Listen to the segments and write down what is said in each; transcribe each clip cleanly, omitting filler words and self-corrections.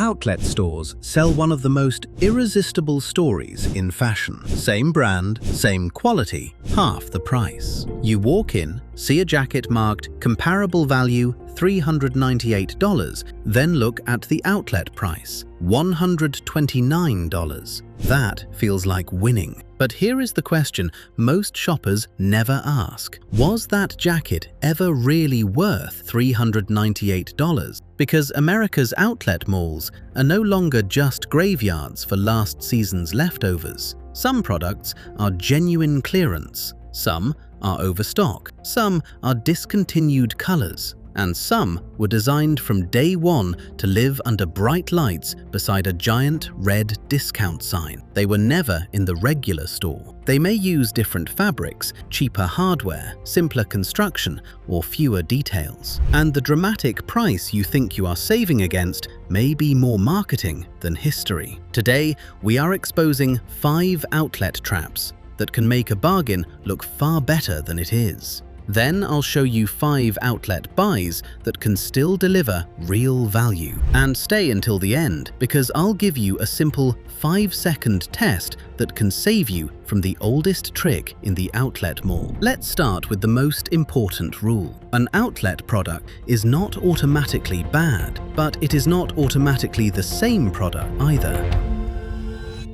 Outlet stores sell one of the most irresistible stories in fashion. Same brand, same quality, half the price. You walk in, see a jacket marked comparable value $398, then look at the outlet price, $129. That feels like winning. But here is the question most shoppers never ask. Was that jacket ever really worth $398? Because America's outlet malls are no longer just graveyards for last season's leftovers. Some products are genuine clearance, some are overstock, some are discontinued colors, and some were designed from day one to live under bright lights beside a giant red discount sign. They were never in the regular store. They may use different fabrics, cheaper hardware, simpler construction, or fewer details. And the dramatic price you think you are saving against may be more marketing than history. Today, we are exposing 5 outlet traps that can make a bargain look far better than it is. Then I'll show you 5 outlet buys that can still deliver real value. And stay until the end, because I'll give you a simple 5-second test that can save you from the oldest trick in the outlet mall. Let's start with the most important rule. An outlet product is not automatically bad, but it is not automatically the same product either.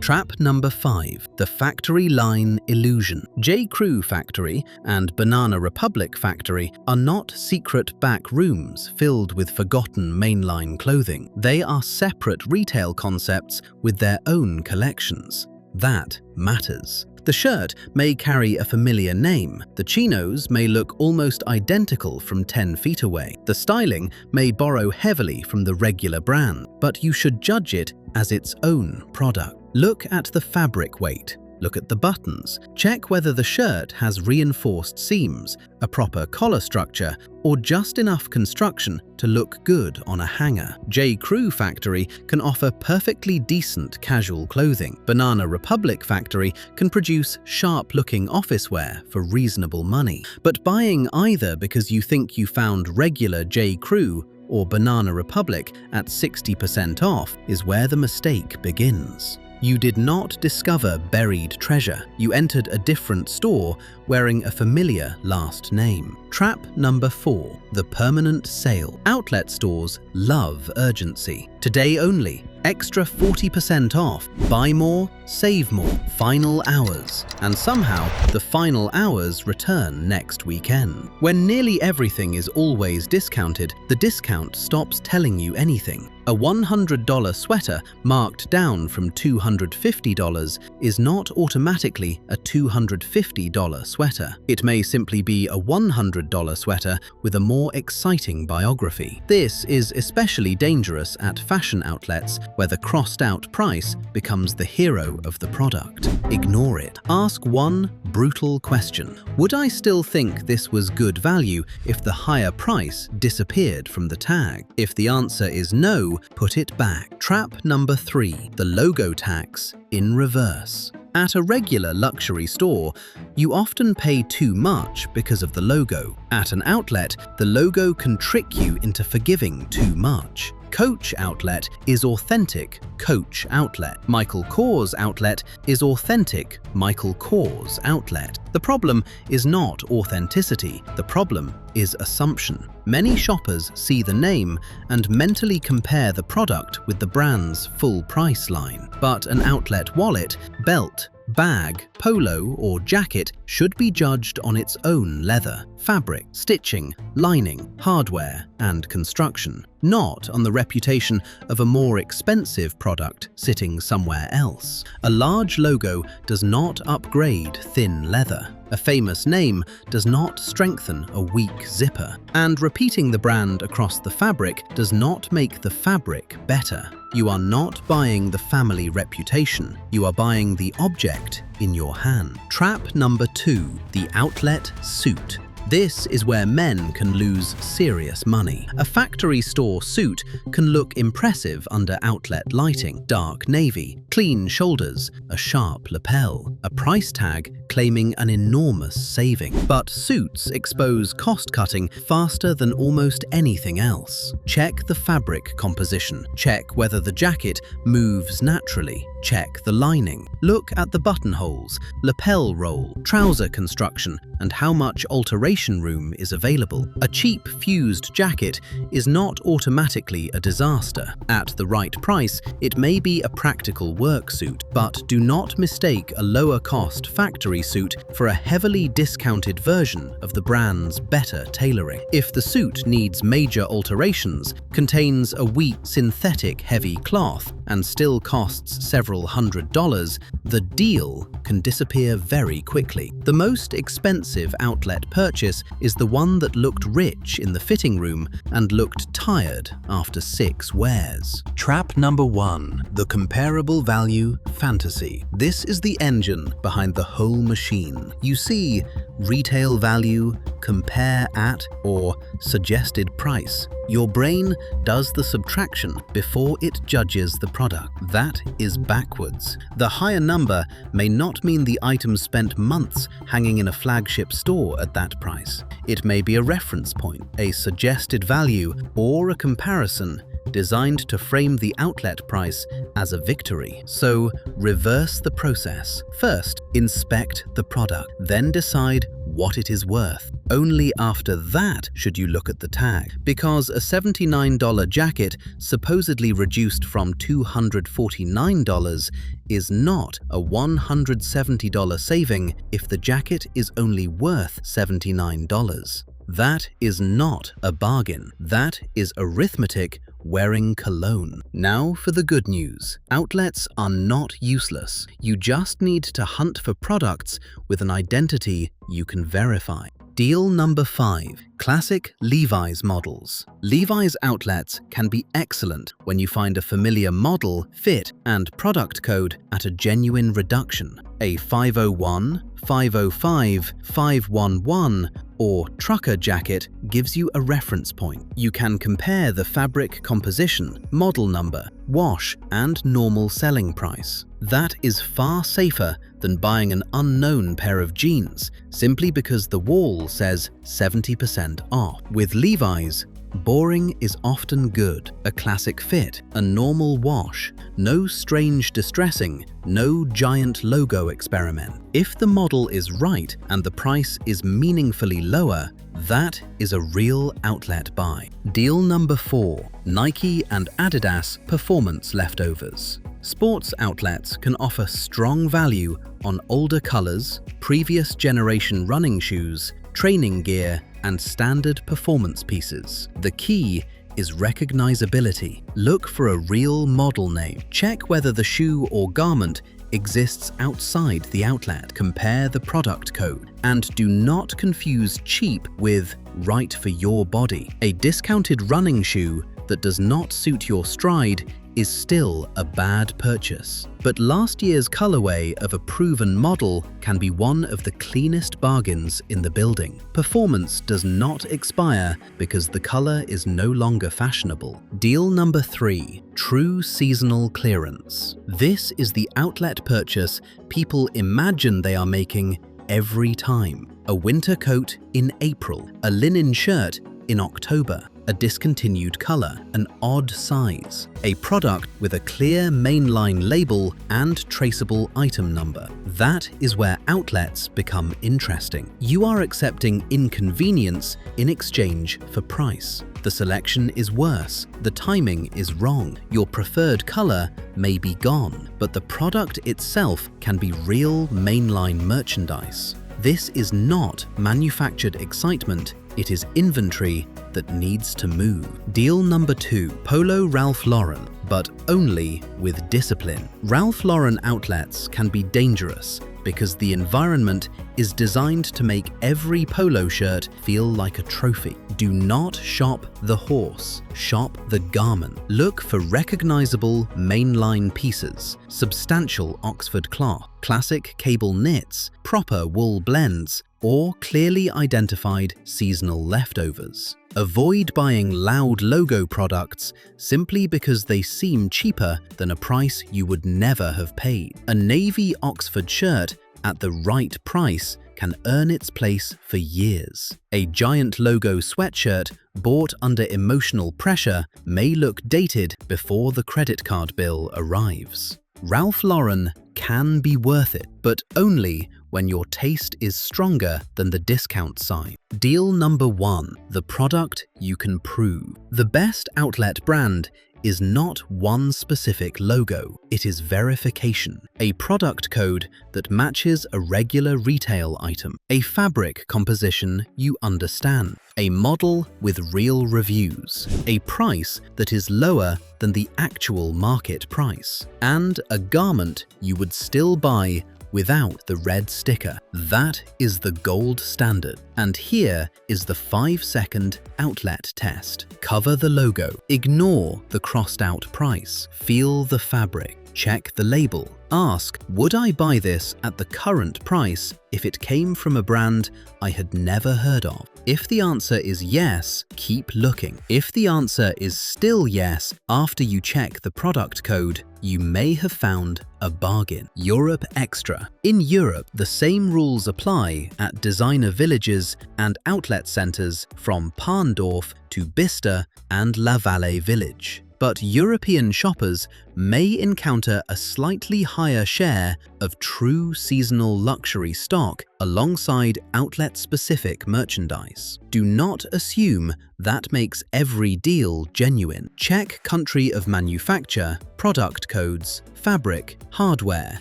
Trap number 5, the factory line illusion. J. Crew Factory and Banana Republic Factory are not secret back rooms filled with forgotten mainline clothing. They are separate retail concepts with their own collections. That matters. The shirt may carry a familiar name. The chinos may look almost identical from 10 feet away. The styling may borrow heavily from the regular brand, but you should judge it as its own product. Look at the fabric weight. Look at the buttons. Check whether the shirt has reinforced seams, a proper collar structure, or just enough construction to look good on a hanger. J. Crew Factory can offer perfectly decent casual clothing. Banana Republic Factory can produce sharp-looking office wear for reasonable money. But buying either because you think you found regular J. Crew or Banana Republic at 60% off is where the mistake begins. You did not discover buried treasure. You entered a different store wearing a familiar last name. Trap number 4, the permanent sale. Outlet stores love urgency. Today only, extra 40% off. Buy more, save more. Final hours. And somehow, the final hours return next weekend. When nearly everything is always discounted, the discount stops telling you anything. A $100 sweater marked down from $250 is not automatically a $250 sweater. It may simply be a $100 sweater with a more exciting biography. This is especially dangerous at fashion outlets where the crossed-out price becomes the hero of the product. Ignore it. Ask one brutal question. Would I still think this was good value if the higher price disappeared from the tag? If the answer is no, put it back. Trap number 3, the logo tax in reverse. At a regular luxury store, you often pay too much because of the logo. At an outlet, the logo can trick you into forgiving too much. Coach outlet is authentic Coach outlet. Michael Kors outlet is authentic Michael Kors outlet. The problem is not authenticity. The problem is assumption. Many shoppers see the name and mentally compare the product with the brand's full price line. But an outlet wallet, belt, bag, polo, or jacket should be judged on its own leather, fabric, stitching, lining, hardware, and construction, not on the reputation of a more expensive product sitting somewhere else. A large logo does not upgrade thin leather. A famous name does not strengthen a weak zipper. And repeating the brand across the fabric does not make the fabric better. You are not buying the family reputation. You are buying the object in your hand. Trap number 2, the outlet suit. This is where men can lose serious money. A factory store suit can look impressive under outlet lighting, dark navy, clean shoulders, a sharp lapel, a price tag claiming an enormous saving. But suits expose cost-cutting faster than almost anything else. Check the fabric composition. Check whether the jacket moves naturally. Check the lining. Look at the buttonholes, lapel roll, trouser construction, and how much alteration room is available. A cheap fused jacket is not automatically a disaster. At the right price, it may be a practical work suit, but do not mistake a lower-cost factory suit for a heavily discounted version of the brand's better tailoring. If the suit needs major alterations, contains a weak synthetic heavy cloth, and still costs several $100s, the deal can disappear very quickly. The most expensive outlet purchase is the one that looked rich in the fitting room and looked tired after 6 wears. Trap number 1. The comparable value fantasy. This is the engine behind the whole machine. You see retail value, compare at, or suggested price. Your brain does the subtraction before it judges the product. That is backwards. The higher number may not mean the item spent months hanging in a flagship store at that price. It may be a reference point, a suggested value, or a comparison designed to frame the outlet price as a victory. So, reverse the process. First, inspect the product, then decide what it is worth. Only after that should you look at the tag, because a $79 jacket supposedly reduced from $249 is not a $170 saving if the jacket is only worth $79. That is not a bargain. That is arithmetic wearing cologne. Now for the good news. Outlets are not useless. You just need to hunt for products with an identity you can verify. Deal number 5. Classic Levi's models. Levi's outlets can be excellent when you find a familiar model, fit, and product code at a genuine reduction. A 501, 505, 511, or trucker jacket gives you a reference point. You can compare the fabric composition, model number, wash, and normal selling price. That is far safer than buying an unknown pair of jeans simply because the wall says 70% off. With Levi's, boring is often good. A classic fit, a normal wash, no strange distressing, no giant logo experiment. If the model is right and the price is meaningfully lower, that is a real outlet buy. Deal number 4. Nike and Adidas performance leftovers. Sports outlets can offer strong value on older colors, previous generation running shoes, training gear, and standard performance pieces. The key is recognizability. Look for a real model name. Check whether the shoe or garment exists outside the outlet. Compare the product code. And do not confuse cheap with right for your body. A discounted running shoe that does not suit your stride is still a bad purchase. But last year's colorway of a proven model can be one of the cleanest bargains in the building. Performance does not expire because the color is no longer fashionable. Deal number 3. True seasonal clearance. This is the outlet purchase people imagine they are making every time. A winter coat in April, a linen shirt in October, a discontinued color, an odd size, a product with a clear mainline label and traceable item number. That is where outlets become interesting. You are accepting inconvenience in exchange for price. The selection is worse, the timing is wrong, your preferred color may be gone, but the product itself can be real mainline merchandise. This is not manufactured excitement, it is inventory that needs to move. Deal number 2. Polo Ralph Lauren, but only with discipline. Ralph Lauren outlets can be dangerous because the environment is designed to make every polo shirt feel like a trophy. Do not shop the horse, shop the garment. Look for recognizable mainline pieces, substantial Oxford cloth, classic cable knits, proper wool blends, or clearly identified seasonal leftovers. Avoid buying loud logo products simply because they seem cheaper than a price you would never have paid. A navy Oxford shirt at the right price can earn its place for years. A giant logo sweatshirt bought under emotional pressure may look dated before the credit card bill arrives. Ralph Lauren can be worth it, but only when your taste is stronger than the discount sign. Deal number 1. The product you can prove. The best outlet brand is not one specific logo, it is verification. A product code that matches a regular retail item. A fabric composition you understand. A model with real reviews. A price that is lower than the actual market price. And a garment you would still buy without the red sticker. That is the gold standard. And here is the 5-second outlet test. Cover the logo. Ignore the crossed out price. Feel the fabric. Check the label. Ask, would I buy this at the current price if it came from a brand I had never heard of? If the answer is yes, keep looking. If the answer is still yes after you check the product code, you may have found a bargain. Europe Extra. In Europe, the same rules apply at designer villages and outlet centers from Parndorf to Bicester and La Vallée Village. But European shoppers may encounter a slightly higher share of true seasonal luxury stock alongside outlet-specific merchandise. Do not assume that makes every deal genuine. Check country of manufacture, product codes, fabric, hardware,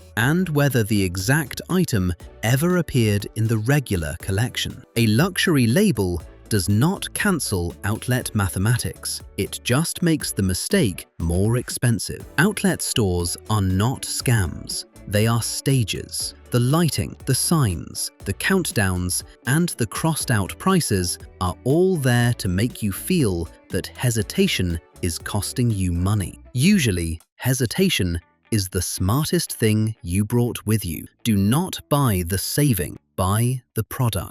and whether the exact item ever appeared in the regular collection. A luxury label does not cancel outlet mathematics. It just makes the mistake more expensive. Outlet stores are not scams. They are stages. The lighting, the signs, the countdowns, and the crossed out prices are all there to make you feel that hesitation is costing you money. Usually, hesitation is the smartest thing you brought with you. Do not buy the saving, buy the product.